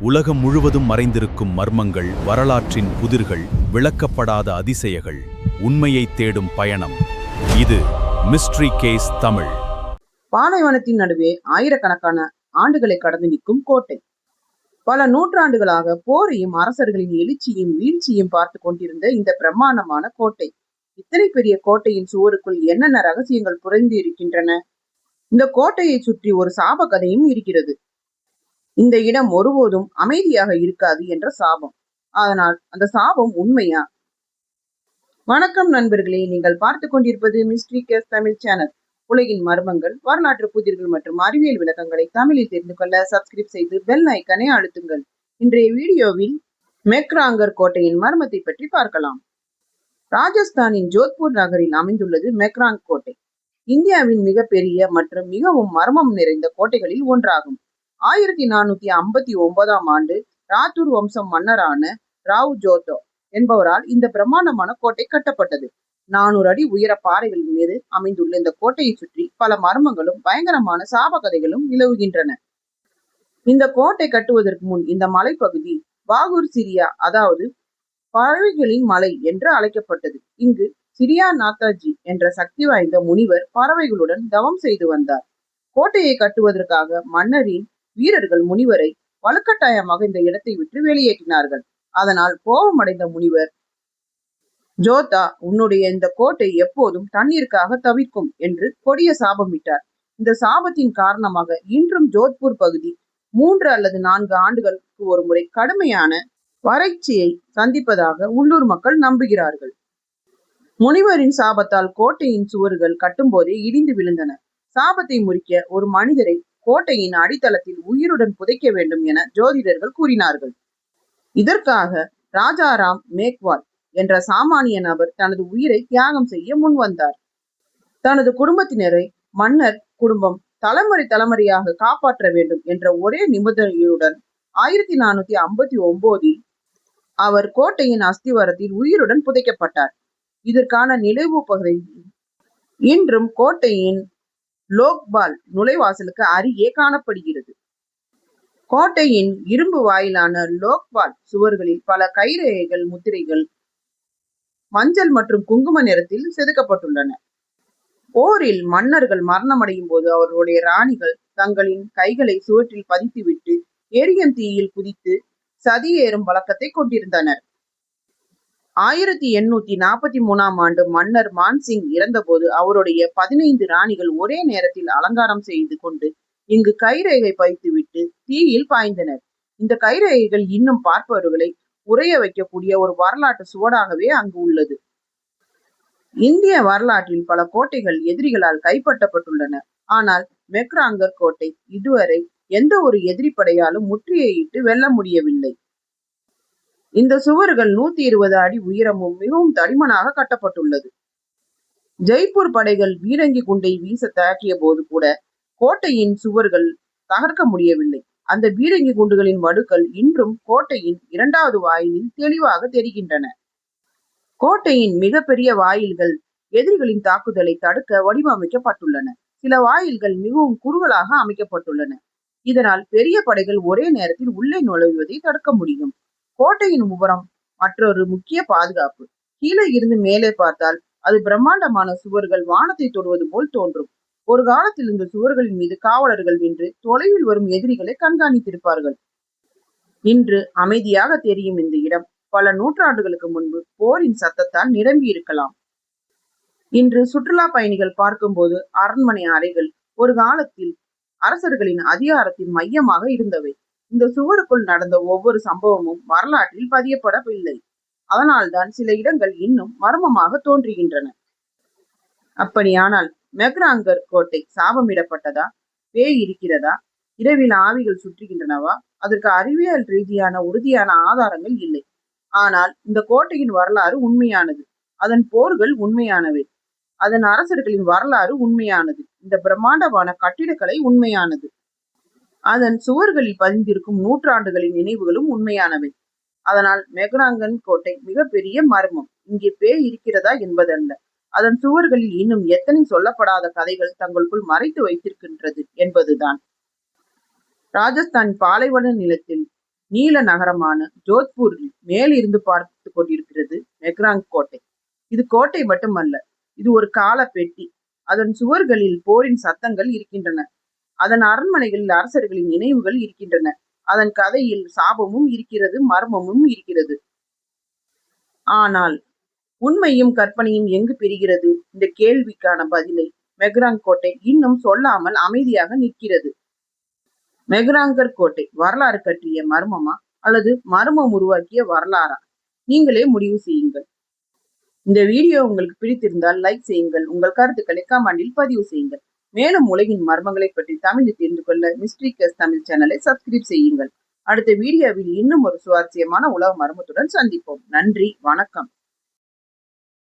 உலகம் முழுவதும் மறைந்திருக்கும் மர்மங்கள், வரலாற்றின் புதிர்கள், விளக்கப்படாத அதிசயங்கள், உண்மையை தேடும் பயணம். இது மிஸ்ட்ரி கேஸ் தமிழ். பாலைவனத்தின் நடுவே ஆயிரக்கணக்கான ஆண்டுகளை கடந்து நிற்கும் கோட்டை. பல நூற்றாண்டுகளாக போரையும் அரசர்களின் எழுச்சியும் வீழ்ச்சியும் பார்த்து கொண்டிருந்த இந்த பிரம்மாண்டமான கோட்டை. இத்தனை பெரிய கோட்டையின் சுவருக்குள் என்னென்ன ரகசியங்கள் புரிந்து இருக்கின்றன? இந்த கோட்டையை சுற்றி ஒரு சாப கதையும் இருக்கிறது. இந்த இடம் ஒருபோதும் அமைதியாக இருக்காது என்ற சாபம். ஆனால் அந்த சாபம் உண்மையா? வணக்கம் நண்பர்களே, நீங்கள் பார்த்து கொண்டிருப்பது மிஸ்ட்ரி கேஸ் தமிழ் சேனல். உலகின் மர்மங்கள், வரலாற்று புதிர்கள் மற்றும் அறிவியல் விளக்கங்களை தமிழில் தெரிந்து கொள்ள சப்ஸ்கிரைப் செய்து பெல் ஐக்கனை அழுத்துங்கள். இன்றைய வீடியோவில் மெக்ராங்கர் கோட்டையின் மர்மத்தை பற்றி பார்க்கலாம். ராஜஸ்தானின் ஜோத்பூர் நகரில் அமைந்துள்ளது மெக்ராங் கோட்டை. இந்தியாவின் மிகப்பெரிய மற்றும் மிகவும் மர்மம் நிறைந்த கோட்டைகளில் ஒன்றாகும். 1459 ஆண்டு ராத்தூர் வம்சம் மன்னரான ராவ் ஜோதோ என்பவரால் இந்த பிரம்மாண்டமான கோட்டை கட்டப்பட்டது. 400 அடி உயர பாறைகளின் மீது அமைந்துள்ள இந்த கோட்டையை சுற்றி பல மர்மங்களும் பயங்கரமான சாப கதைகளும் நிலவுகின்றன. இந்த கோட்டை கட்டுவதற்கு முன் இந்த மலைப்பகுதி பாகூர் சிரியா, அதாவது பறவைகளின் மலை என்று அழைக்கப்பட்டது. இங்கு சிரியா நாத்தாஜி என்ற சக்தி வாய்ந்த முனிவர் பறவைகளுடன் தவம் செய்து வந்தார். கோட்டையை கட்டுவதற்காக மன்னரின் வீரர்கள் முனிவரை வலுக்கட்டாயமாக இந்த இடத்தை விட்டு வெளியேற்றினார்கள். அதனால் கோபமடைந்த முனிவர், ஜோதா, உன்னுடைய இந்த கோட்டை எப்போதும் தண்ணீருக்காக தவிர்க்கும் என்று கொடிய சாபமிட்டார். இந்த சாபத்தின் காரணமாக இன்றும் ஜோத்பூர் பகுதி 3 அல்லது 4 ஆண்டுகளுக்கு ஒரு முறை கடுமையான வறட்சியை சந்திப்பதாக உள்ளூர் மக்கள் நம்புகிறார்கள். முனிவரின் சாபத்தால் கோட்டையின் சுவர்கள் கட்டும்போதே இடிந்து விழுந்தன. சாபத்தை முறிக்க ஒரு மனிதரை கோட்டையின் அடித்தளத்தில் உயிருடன் புதைக்க வேண்டும் என ஜோதிடர்கள் கூறினார்கள். இதற்காக ராஜாராம் மேக்வால் என்ற சாமானிய நபர் தனது உயிரை தியாகம் செய்ய முன்வந்தார். தனது குடும்பத்தினரை மன்னர் குடும்பம் தலைமுறையாக காப்பாற்ற வேண்டும் என்ற ஒரே நிபந்தனையுடன் 1459 அவர் கோட்டையின் அஸ்திவாரத்தில் உயிருடன் புதைக்கப்பட்டார். இதற்கான நினைவு பகுதி இன்றும் கோட்டையின் லோக்பால் நுழைவாசலுக்கு அருகே காணப்படுகிறது. கோட்டையின் இரும்பு வாயிலான லோக்பால் சுவர்களில் பல கைரேகைகள், முத்திரைகள் மஞ்சள் மற்றும் குங்கும நிறத்தில் செதுக்கப்பட்டுள்ளன. போரில் மன்னர்கள் மரணமடையும் போது அவர்களுடைய ராணிகள் தங்களின் கைகளை சுவற்றில் பதித்துவிட்டு எரியும் தீயில் குதித்து சதியேறும் வழக்கத்தை கொண்டிருந்தனர். 1843 ஆண்டு மன்னர் மான்சிங் இறந்தபோது அவருடைய 15 ராணிகள் ஒரே நேரத்தில் அலங்காரம் செய்து கொண்டு இங்கு கைரேகை பதித்துவிட்டு தீயில் பாய்ந்தனர். இந்த கைரேகைகள் இன்னும் பார்ப்பவர்களை உறைய வைக்கக்கூடிய ஒரு வரலாற்று சுவடாகவே அங்கு உள்ளது. இந்திய வரலாற்றில் பல கோட்டைகள் எதிரிகளால் கைப்பற்றப்பட்டுள்ளன. ஆனால் மெக்ராங்கர் கோட்டை இதுவரை எந்த ஒரு எதிரி படையாலும் முற்றுகையிட்டு வெல்ல முடியவில்லை. இந்த சுவர்கள் 120 அடி உயரமும் மிகவும் தடிமனாக கட்டப்பட்டுள்ளது. ஜெய்ப்பூர் படைகள் பீரங்கி குண்டை வீச தாக்கிய போது கூட கோட்டையின் சுவர்கள் தகர்க்க முடியவில்லை. அந்த பீரங்கி குண்டுகளின் வடுக்கள் இன்றும் கோட்டையின் 2வது வாயிலில் தெளிவாக தெரிகின்றன. கோட்டையின் மிகப்பெரிய வாயில்கள் எதிரிகளின் தாக்குதலை தடுக்க வடிவமைக்கப்பட்டுள்ளன. சில வாயில்கள் மிகவும் குறுகலாக அமைக்கப்பட்டுள்ளன. இதனால் பெரிய படைகள் ஒரே நேரத்தில் உள்ளே நுழைவதை தடுக்க முடியும். கோட்டையின் உபரம் மற்றொரு முக்கிய பாதுகாப்பு. கீழே இருந்து மேலே பார்த்தால் அது பிரம்மாண்டமான சுவர்கள் வானத்தை தொடுவது போல் தோன்றும். ஒரு காலத்தில் இந்த சுவர்களின் மீது காவலர்கள் நின்று தொலைவில் வரும் எதிரிகளை கண்காணித்திருப்பார்கள். இன்று அமைதியாக தெரியும் இந்த இடம் பல நூற்றாண்டுகளுக்கு முன்பு போரின் சத்தத்தால் நிரம்பி இருக்கலாம். இன்று சுற்றுலா பயணிகள் பார்க்கும்போது அரண்மனை அறைகள் ஒரு காலத்தில் அரசர்களின் அதிகாரத்தின் மையமாக இருந்தவை. இந்த சுவருக்குள் நடந்த ஒவ்வொரு சம்பவமும் வரலாற்றில் பதியப்படவில்லை. அதனால்தான் சில இடங்கள் இன்னும் மர்மமாக தோன்றுகின்றன. அப்படியானால் மெக்ராங்கர் கோட்டை சாபமிடப்பட்டதா? பேய் இருக்கிறதா? இரவில் ஆவிகள் சுற்றுகின்றனவா? அதற்கு அறிவியல் ரீதியான உறுதியான ஆதாரங்கள் இல்லை. ஆனால் இந்த கோட்டையின் வரலாறு உண்மையானது. அதன் போர்கள் உண்மையானவை. அதன் அரசர்களின் வரலாறு உண்மையானது. இந்த பிரம்மாண்டமான கட்டிடக்கலை உண்மையானது. அதன் சுவர்களில் பதிந்திருக்கும் நூற்றாண்டுகளின் நினைவுகளும் உண்மையானவை. அதனால் மெக்ராங்கன் கோட்டை மிகப்பெரிய மர்மம். இங்கே பேய் இருக்கிறதா என்பதல்ல, அதன் சுவர்களில் இன்னும் எத்தனை சொல்லப்படாத கதைகள் தங்களுக்குள் மறைத்து வைத்திருக்கின்றது என்பதுதான். ராஜஸ்தான் பாலைவன நிலத்தில் நீல நகரமான ஜோத்பூரில் மேலிருந்து பார்த்து கொண்டிருக்கிறது மெக்ராங் கோட்டை. இது கோட்டை மட்டுமல்ல, இது ஒரு கால பெட்டி. அதன் சுவர்களில் போரின் சத்தங்கள் இருக்கின்றன. அதன் அரண்மனைகளில் அரசர்களின் நினைவுகள் இருக்கின்றன. அதன் கதையில் சாபமும் இருக்கிறது, மர்மமும் இருக்கிறது. ஆனால் உண்மையும் கற்பனையும் எங்கு பிரிகிறது? இந்த கேள்விக்கான பதிலை மெக்ராங் கோட்டை இன்னும் சொல்லாமல் அமைதியாக நிற்கிறது. மெக்ராங்கர் கோட்டை வரலாறு கற்றிய மர்மமா அல்லது மர்மம் உருவாக்கிய வரலாறா? நீங்களே முடிவு செய்யுங்கள். இந்த வீடியோ உங்களுக்கு பிடித்திருந்தால் லைக் செய்யுங்கள். உங்கள் கருத்துக்களை கமெண்டில் பதிவு செய்யுங்கள். மேலும் உலகின் மர்மங்களை பற்றி தமிழில் தெரிந்து கொள்ள மிஸ்ட்ரி கேஸ் தமிழ் சேனலை சப்ஸ்கிரைப் செய்யுங்கள். அடுத்த வீடியோவில் இன்னும் ஒரு சுவாரஸ்யமான உலக மர்மத்துடன் சந்திப்போம். நன்றி, வணக்கம்.